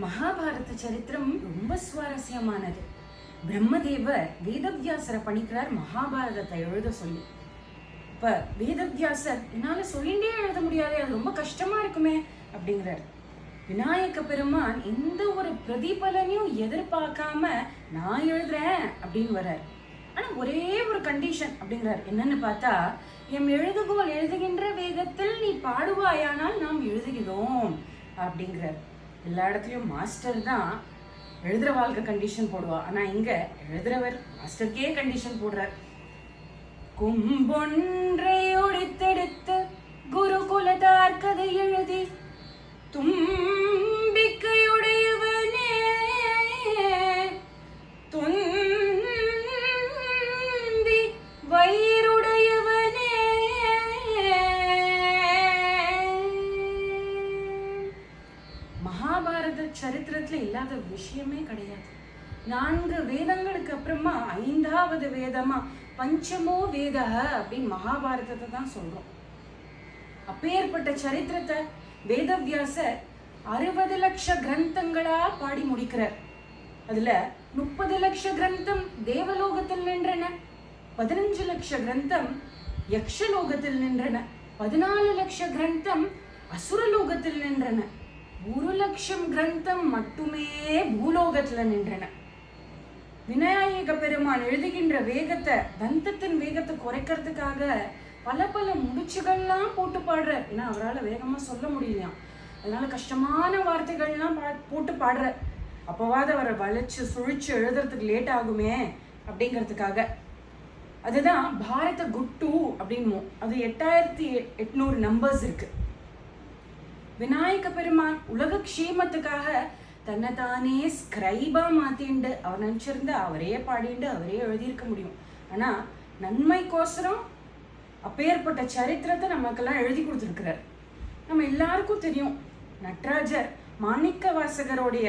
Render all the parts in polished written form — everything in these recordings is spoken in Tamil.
மகாபாரத சரித்திரம் ரொம்ப சுவாரஸ்யமானது. பிரம்மதேவர் வேதவியாசரை பணிக்கிறார் மகாபாரதத்தை எழுத சொல்லி. இப்ப வேதவியாசர் என்னால சொல்லிண்டே எழுத முடியாது, அது ரொம்ப கஷ்டமா இருக்குமே அப்படிங்கிறார். விநாயக பெருமான் எந்த ஒரு பிரதிபலனையும் எதிர்பார்க்காம நான் எழுதுறேன் அப்படின்னு வர்றார். ஆனா ஒரே ஒரு கண்டிஷன் அப்படிங்கிறார். என்னன்னு பார்த்தா, எம் எழுதுகோல் எழுதுகின்ற வேகத்தில் நீ பாடுவாயானால் நாம் எழுதுகிறோம் அப்படிங்கிறார். எல்லா இடத்துலயும் மாஸ்டர் தான் எழுதுற வாழ்க்கை கண்டிஷன் போடுவா, ஆனா இங்க எழுதுறவர் மாஸ்டருக்கே கண்டிஷன் போடுறார். கும்பொன்றை ஒடித்தெடுத்து குருகுலத்தார் கதை எழுதி தும்பிக்கையுடையவனே துந்தி வயிறுடையவனே மகாபாரத சரித்திரத்துல இல்லாத விஷயமே கிடையாது. 4 வேதங்களுக்கு அப்புறமா 5வது வேதமா பஞ்சமோ வேத அப்படின்னு மகாபாரதத்தை தான் சொல்றோம். அப்பேற்பட்ட சரித்திரத்தை வேதவியாசர் 60 லட்ச கிரந்தங்களா பாடி முடிக்கிறார். அதுல 30 லட்ச கிரந்தம் தேவலோகத்தில் நின்றன, 15 லட்ச கிரந்தம் யக்ஷலோகத்தில் நின்றன, 14 லட்ச கிரந்தம் அசுரலோகத்தில் நின்றன, 1 லட்சம் கிரந்தம் மட்டுமே பூலோகத்துல நின்றன. விநாயக பெருமான் எழுதுகின்ற வேகத்தை, தந்தத்தின் வேகத்தை குறைக்கிறதுக்காக பல முடிச்சுகள்லாம் போட்டு பாடுற. ஏன்னா அவரால் வேகமா சொல்ல முடியலையாம், அதனால கஷ்டமான வார்த்தைகள்லாம் போட்டு பாடுற. அப்பவாது அவரை வளைச்சு சுழிச்சு எழுதுறதுக்கு லேட் ஆகுமே அப்படிங்கிறதுக்காக. அதுதான் பாரத குட்டு அப்படின்னும். அது 8800 நம்பர்ஸ் இருக்கு. விநாயக பெருமான் உலக க்ஷேமத்துக்காக தன்னைத்தானே ஸ்கிரைபா மாத்திண்டு அவர் நினைச்சிருந்தா அவரே பாடிண்டு அவரே எழுதியிருக்க முடியும். ஆனா நன்மைக்கோசரம் அப்பேற்பட்ட சரித்திரத்தை நமக்கெல்லாம் எழுதி கொடுத்துருக்கிறார். நம்ம எல்லாருக்கும் தெரியும், நடராஜர் மாணிக்க வாசகருடைய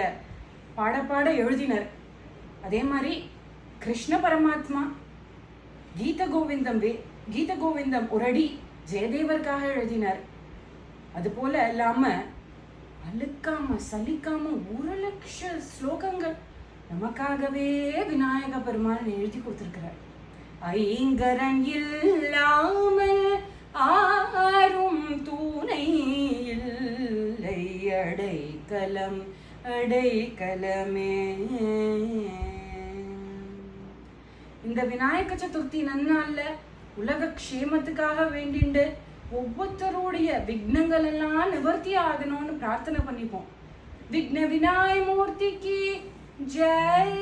பாட எழுதினர். அதே மாதிரி கிருஷ்ண பரமாத்மா கீத கோவிந்தம் ஒரு அடி ஜெயதேவருக்காக எழுதினார். அது போல இல்லாம அழுக்காம சலிக்காம 1 லட்ச ஸ்லோகங்கள் நமக்காகவே விநாயக பெருமான் எழுதி கொடுத்திருக்கிறார். ஐங்கரன் இல்லாமல் ஆரும் தூணை இல்லை, அடைக்கலமே. இந்த விநாயக சதுர்த்தி நன்னாள்ல உலக க்ஷேமத்துக்காக வேண்டிண்டு ஒவ்வொருத்தருடைய விக்னங்கள் எல்லாம் நிவர்த்தி ஆகணும்னு பிரார்த்தனை பண்ணிப்போம். விக்ன விநாயக மூர்த்திக்கு ஜெய்.